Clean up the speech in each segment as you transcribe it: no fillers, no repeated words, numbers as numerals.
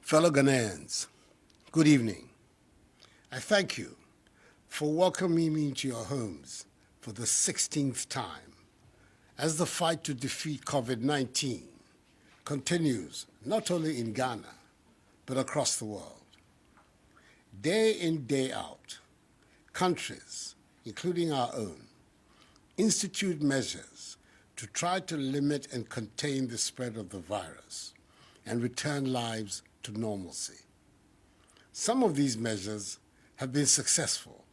Fellow Ghanaians, good evening. I thank you for welcoming me into your homes for the 16th time as the fight to defeat COVID-19 continues not only in Ghana, but across the world. Day in, day out, countries, including our own, institute measures to try to limit and contain the spread of the virus and return lives to normalcy. Some of these measures have been successful.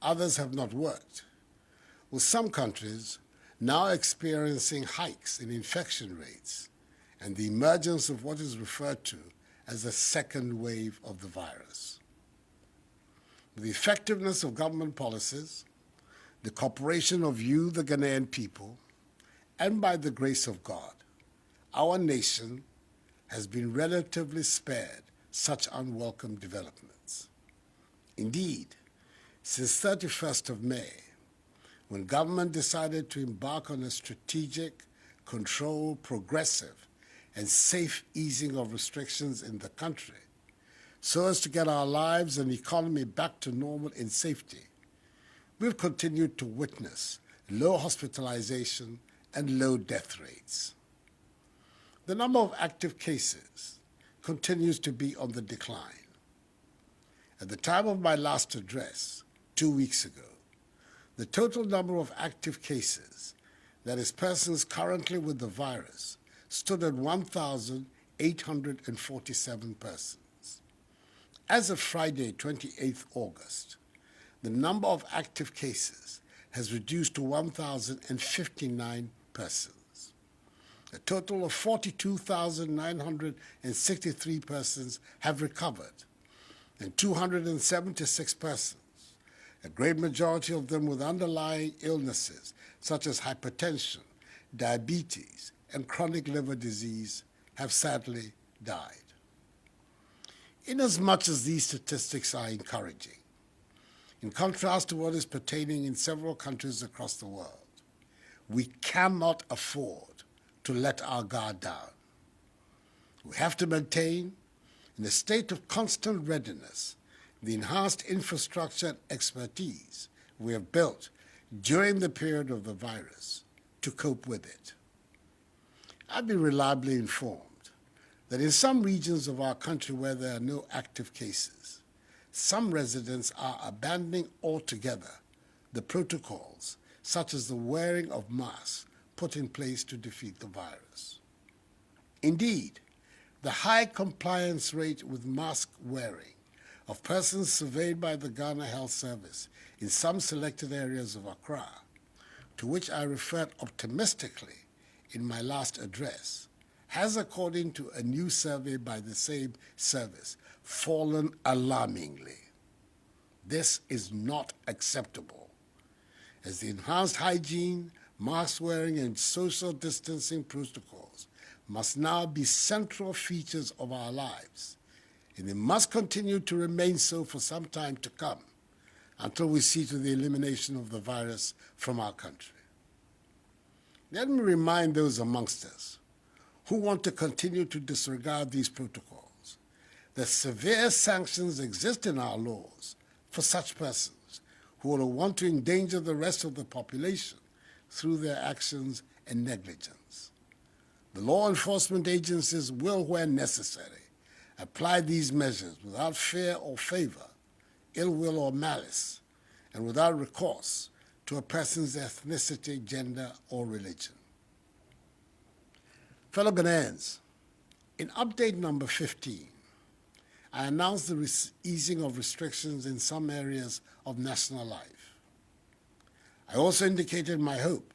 Others have not worked, with some countries now experiencing hikes in infection rates and the emergence of what is referred to as a second wave of the virus. With the effectiveness of government policies, the cooperation of you, the Ghanaian people, and by the grace of God, our nation has been relatively spared such unwelcome developments. Indeed, since 31st of May, when government decided to embark on a strategic, controlled, progressive, and safe easing of restrictions in the country, so as to get our lives and economy back to normal in safety, we've continued to witness low hospitalization and low death rates. The number of active cases continues to be on the decline. At the time of my last address, 2 weeks ago, the total number of active cases, that is persons currently with the virus, stood at 1,847 persons. As of Friday, 28th August, the number of active cases has reduced to 1,059 persons. A total of 42,963 persons have recovered, and 276 persons, a great majority of them with underlying illnesses such as hypertension, diabetes, and chronic liver disease, have sadly died. Inasmuch as these statistics are encouraging, in contrast to what is pertaining in several countries across the world, we cannot afford to let our guard down. We have to maintain, in a state of constant readiness, the enhanced infrastructure and expertise we have built during the period of the virus to cope with it. I've been reliably informed that in some regions of our country where there are no active cases, some residents are abandoning altogether the protocols, such as the wearing of masks put in place to defeat the virus. Indeed, the high compliance rate with mask wearing of persons surveyed by the Ghana Health Service in some selected areas of Accra, to which I referred optimistically in my last address, has, according to a new survey by the same service, fallen alarmingly. This is not acceptable, as the enhanced hygiene, mask wearing, and social distancing protocols must now be central features of our lives, and they must continue to remain so for some time to come until we see to the elimination of the virus from our country. Let me remind those amongst us who want to continue to disregard these protocols that severe sanctions exist in our laws for such persons who will want to endanger the rest of the population through their actions and negligence. The law enforcement agencies will, where necessary, apply these measures without fear or favor, ill will or malice, and without recourse to a person's ethnicity, gender, or religion. Fellow Ghanaians, in update number 15, I announced the easing of restrictions in some areas of national life. I also indicated my hope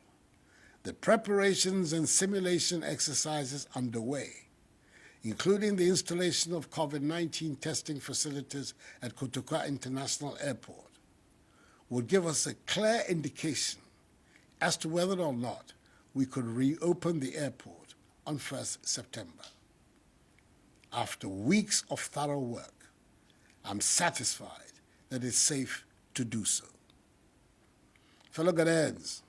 that preparations and simulation exercises underway, including the installation of COVID-19 testing facilities at Kotoka International Airport, would give us a clear indication as to whether or not we could reopen the airport on 1st September. After weeks of thorough work, I'm satisfied that it's safe to do so. Fellow Ghanaians,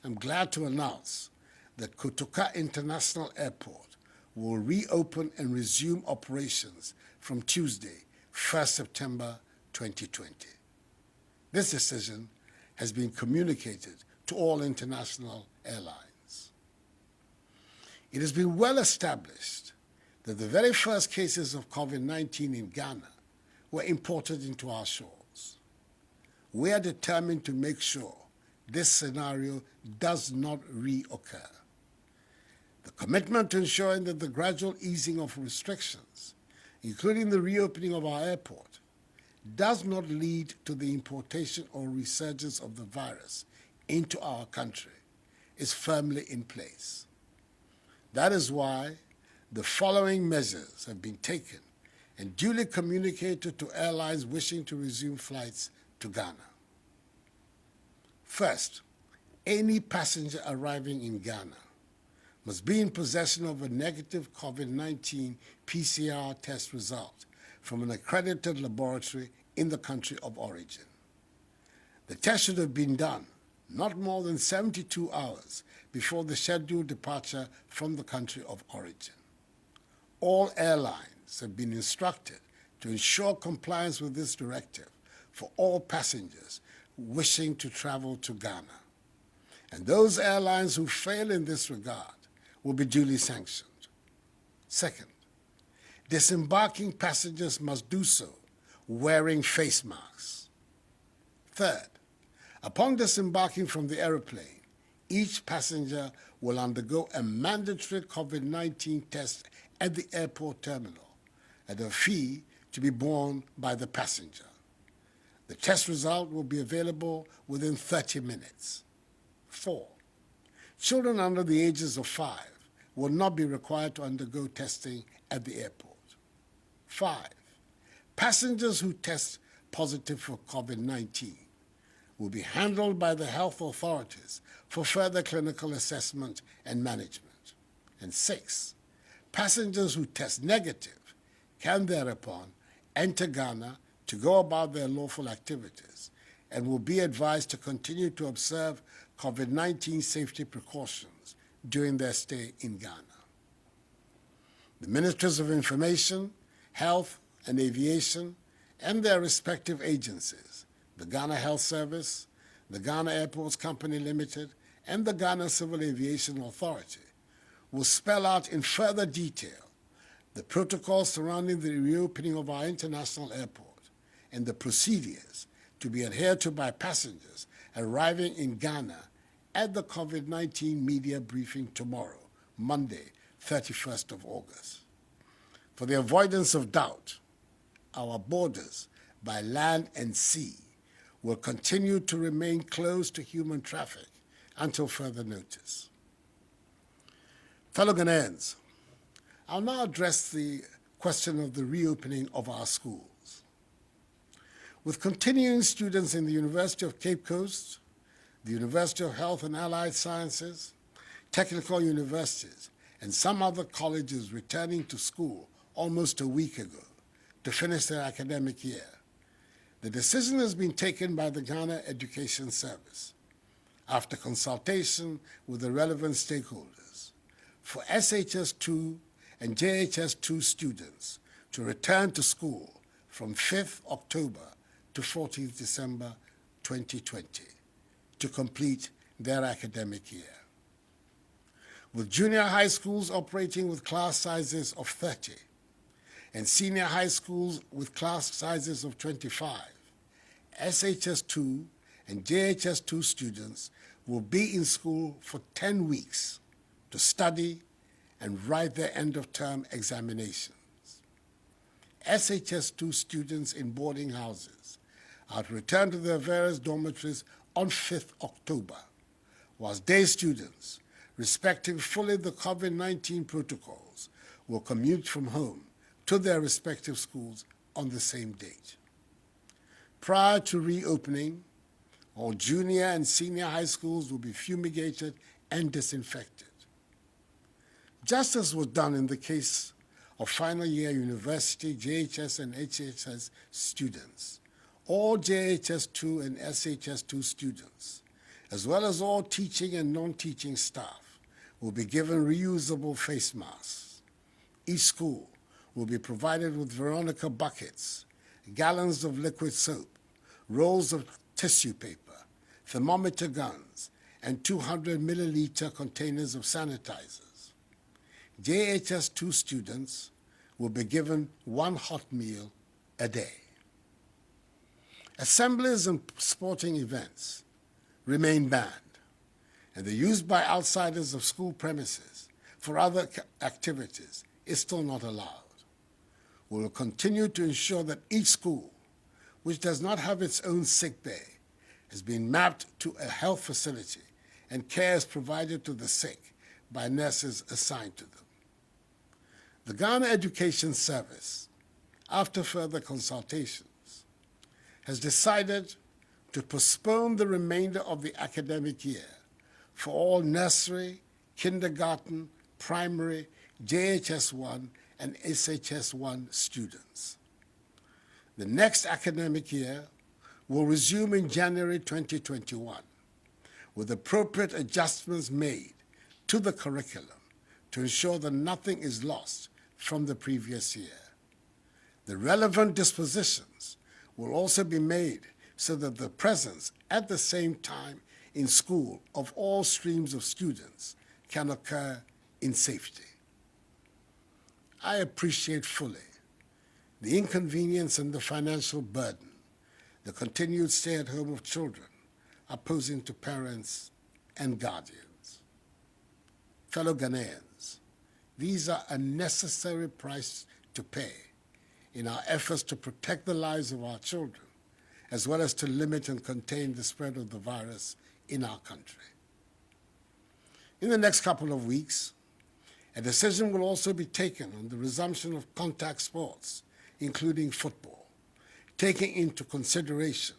I'm glad to announce that Kotoka International Airport will reopen and resume operations from Tuesday, 1st September 2020. This decision has been communicated to all international airlines. It has been well established that the very first cases of COVID-19 in Ghana were imported into our shores. We are determined to make sure this scenario does not reoccur. The commitment to ensuring that the gradual easing of restrictions, including the reopening of our airport, does not lead to the importation or resurgence of the virus into our country is firmly in place. That is why the following measures have been taken and duly communicated to airlines wishing to resume flights to Ghana. First, any passenger arriving in Ghana must be in possession of a negative COVID-19 PCR test result from an accredited laboratory in the country of origin. The test should have been done not more than 72 hours before the scheduled departure from the country of origin. All airlines have been instructed to ensure compliance with this directive for all passengers wishing to travel to Ghana. And those airlines who fail in this regard will be duly sanctioned. Second, disembarking passengers must do so wearing face masks. Third, upon disembarking from the aeroplane, each passenger will undergo a mandatory COVID-19 test at the airport terminal at a fee to be borne by the passenger. The test result will be available within 30 minutes. 4, children under the ages of 5 will not be required to undergo testing at the airport. 5, passengers who test positive for COVID-19 will be handled by the health authorities for further clinical assessment and management. And 6, passengers who test negative can thereupon enter Ghana to go about their lawful activities and will be advised to continue to observe COVID-19 safety precautions during their stay in Ghana. The Ministries of Information, Health and Aviation and their respective agencies, the Ghana Health Service, the Ghana Airports Company Limited, and the Ghana Civil Aviation Authority, will spell out in further detail the protocols surrounding the reopening of our international airport and the procedures to be adhered to by passengers arriving in Ghana at the COVID-19 media briefing tomorrow, Monday, 31st of August. For the avoidance of doubt, our borders by land and sea will continue to remain closed to human traffic until further notice. Fellow Ghanaians, I'll now address the question of the reopening of our schools. With continuing students in the University of Cape Coast, the University of Health and Allied Sciences, technical universities, and some other colleges returning to school almost a week ago to finish their academic year, the decision has been taken by the Ghana Education Service, after consultation with the relevant stakeholders, for SHS2 and JHS2 students to return to school from 5th October to 14th December 2020 to complete their academic year. With junior high schools operating with class sizes of 30 and senior high schools with class sizes of 25, SHS2 and JHS2 students will be in school for 10 weeks to study and write their end-of-term examinations. SHS2 students in boarding houses are to return to their various dormitories on 5th October, whilst day students, respecting fully the COVID-19 protocols, will commute from home to their respective schools on the same date. Prior to reopening, all junior and senior high schools will be fumigated and disinfected. Just as was done in the case of final year university, JHS and HHS students, all JHS2 and SHS2 students, as well as all teaching and non-teaching staff, will be given reusable face masks. Each school will be provided with Veronica buckets, gallons of liquid soap, rolls of tissue paper, thermometer guns, and 200 milliliter containers of sanitizers. JHS 2 students will be given one hot meal a day. Assemblies and sporting events remain banned, and the use by outsiders of school premises for other activities is still not allowed. We will continue to ensure that each school, which does not have its own sick bay, has been mapped to a health facility and care is provided to the sick by nurses assigned to them. The Ghana Education Service, after further consultations, has decided to postpone the remainder of the academic year for all nursery, kindergarten, primary, JHS1, and SHS1 students. The next academic year will resume in January 2021, with appropriate adjustments made to the curriculum to ensure that nothing is lost from the previous year. The relevant dispositions will also be made so that the presence at the same time in school of all streams of students can occur in safety. I appreciate fully the inconvenience and the financial burden the continued stay-at-home of children are posing to parents and guardians. Fellow Ghanaians, these are a necessary price to pay in our efforts to protect the lives of our children, as well as to limit and contain the spread of the virus in our country. In the next couple of weeks, a decision will also be taken on the resumption of contact sports, including football, taking into consideration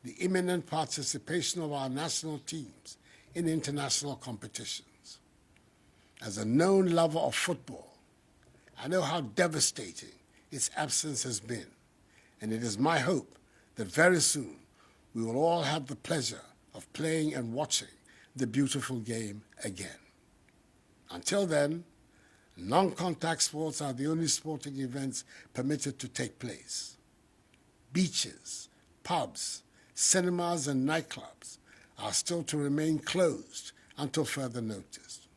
the imminent participation of our national teams in international competitions. As a known lover of football, I know how devastating its absence has been, and it is my hope that very soon we will all have the pleasure of playing and watching the beautiful game again. Until then, non-contact sports are the only sporting events permitted to take place. Beaches, pubs, cinemas, and nightclubs are still to remain closed until further notice.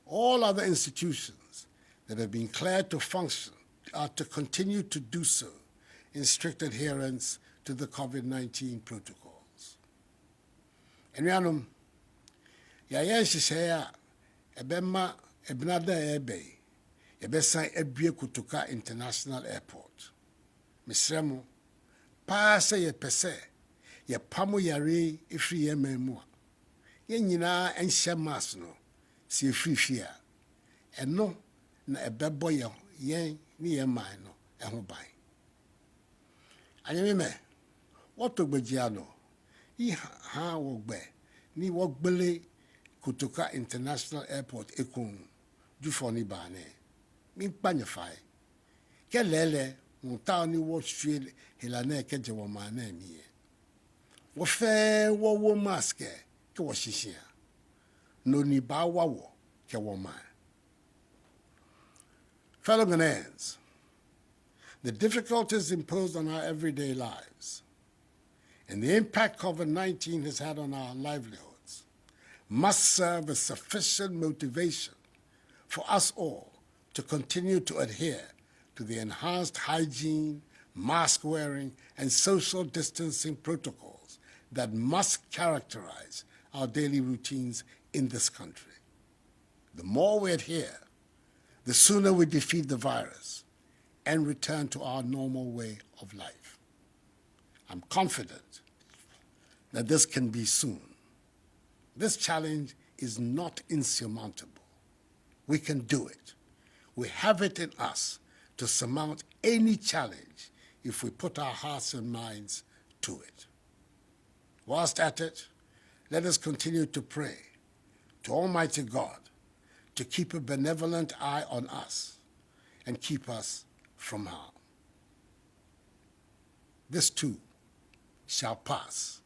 All other institutions that have been cleared to function are to continue to do so in strict adherence to the COVID-19 protocols. Enuanom, yɛayɛ nhyehyɛeɛ a ɛbɛma ebinada ebe yɛbɛsan abue Kotoka International Airport. Mesrɛ mo, paa sɛ yɛpɛ sɛ yɛpamo yare ɛfiri yɛn man mu a, yɛn nyinaa nhyɛ mask no sɛ yɛfiri fie a, ɛno na ɛbɛbɔ yɛn ne yɛn man no ɛho ban. Anyamime, wɔtɔ gbagya no, yi ha wɔgbɛ ni wɔgbele Kotoka International Airport ekun jufo ni bane mi panye fai ke lele unta ni wo hwe helane ke je wo ma na mi wo fe wo mask ke wo hihia no ni ba wa wo ke wo ma. Fellow Ghanaians, the difficulties imposed on our everyday lives and the impact COVID-19 has had on our livelihoods must serve as sufficient motivation for us all to continue to adhere to the enhanced hygiene, mask wearing, and social distancing protocols that must characterize our daily routines in this country. The more we adhere, the sooner we defeat the virus and return to our normal way of life. I'm confident that this can be soon. This challenge is not insurmountable. We can do it. We have it in us to surmount any challenge if we put our hearts and minds to it. Whilst at it, let us continue to pray to Almighty God to keep a benevolent eye on us and keep us from harm. This too shall pass,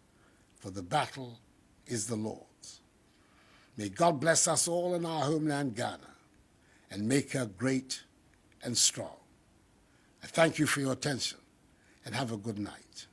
for the battle is the Lord's. May God bless us all in our homeland, Ghana, and make her great and strong. I thank you for your attention and have a good night.